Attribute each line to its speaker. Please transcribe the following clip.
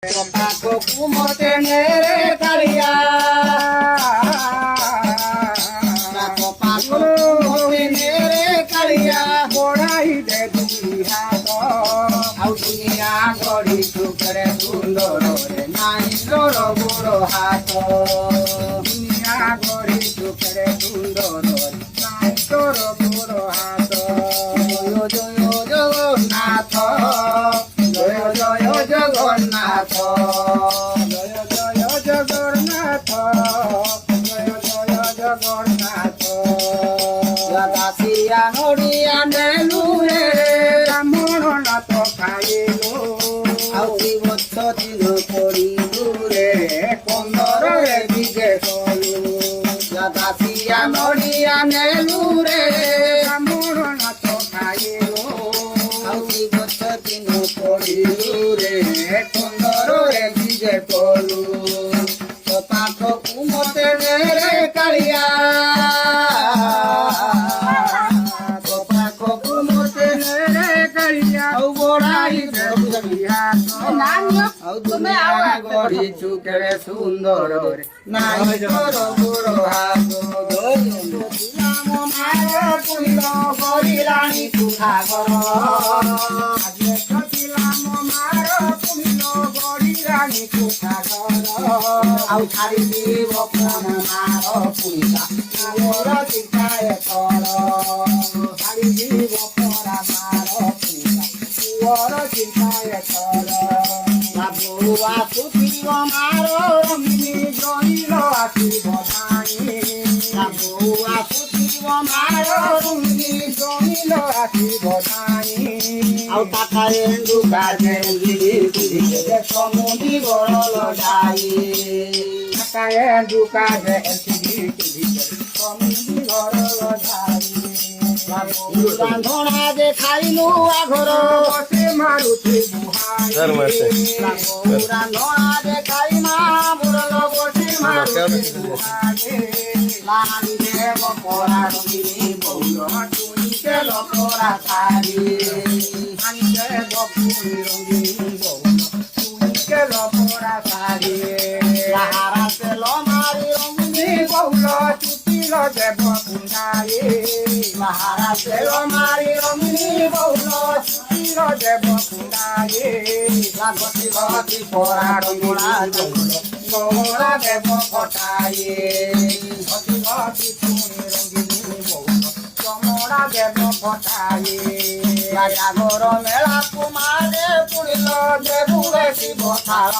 Speaker 1: Paco como tener caridad, Paco como tener caridad, por ahí de tu hija, auxiliar por y tu cresundo, nai loro buro hato, dunia por y tu cresundo, nai loro buro hato, yo nato. Jagannath জয় জগন্নাথ জয় জগন্নাথ দাসিয়া নড়িয়া নেলু রে ব্রাহ্মণ নাথ খাইলু ଆଉ କି ବଛ ଦିନ ପଡ଼ିଲୁ ରେ 15 ରେ ବିଜେ କଲୁ ଦାସିଆ ନଡ଼ିଆ ନେଲୁ ରେ ବ୍ରାହ୍ମଣ ନାଥ ଖାଇଲୁ ଆଉ କି ବଛ ଦିନ ପଡ଼ିଲୁ ରେ 15 ରେ ବିଜେ କଲୁ ତ ପାଖକୁ ମତେ ରେ କାଳିଆ ତ ପାଖକୁ ମତେ ରେ କାଳିଆ ଆଉ ବଢ଼ାଇ ଆଉ ଦୁନିଆ ଗଢ଼ିଛୁ କେଡ଼େ ସୁନ୍ଦରରେ ନାଇଁ ତୋର ଗୋର ହାତ ମାର ପୁଣ୍ୟ କରିଲାଣି ତୁ ସାଗର ମାର ପୁଣ୍ୟ କରିଲାଣି ତୁ ସାଗର ଆଉ ଛାଡ଼ିଯିବ ମାର ପୁଇସା ମୋର ଚିନ୍ତା ଏଥର ଛାଡ଼ିଯିବ ପରା ମାର ପୁଇସା ମୋର ଚିନ୍ତା ଏଥର ବାବୁ ଆସୁଥିବ ମାର ରଙ୍ଗିନୀ ଜଣିଲ ଆସିବ ନାହିଁ ବାବୁ ଆସୁଥିବ ମାର ରଙ୍ଗିନୀ ଜଣିଲ ଆସିବ ନାହିଁ ଆଉ ତାକାରେ ଦୁକା ଯେ ସମୁଦି ଗରଲ ଯାଇ ତାକାରେ ଦୁକା ଯେ ସମୁଦି ଗରଲ ଯାଇ ରାନ୍ଧଣା ଯେ ଖାଇଲୁ ଆଘର ବସେ ମାରୁଛି ରାନ୍ଧଣା ଯେ ଖାଇ ମା ମୁରଲ ବସେ ମାରୁଛି ଦେବ ପରା ରଙ୍ଗିନୀ ବଉଲ ଟୁଣିକେ ଲକରା ଶାଢ଼ୀ ଦେବ ପୁଣି ରଙ୍ଗିନୀ ବଉଲ ଟୁଣିକେ ଲକରା ଶାଢ଼ୀ ରାହାରା ତେଲ ମାରି ରଙ୍ଗିନୀ ବଉଲ ଚୁଟିଲ ଦେବ କୁଣ୍ଡାଏ রাহারা তেল মারি রঙিনী বউল চুটিল দেব কুণ্ডায়ে লাগতি গতি পরা রঙলা জঙ্গল গমরা দেব ফটায়ে গতি গতি পুনি রঙিনী বউল চমড়া দেব ফটায়ে রাজাগর মেলা কুমারে পুরিল দেবু বেশি বথা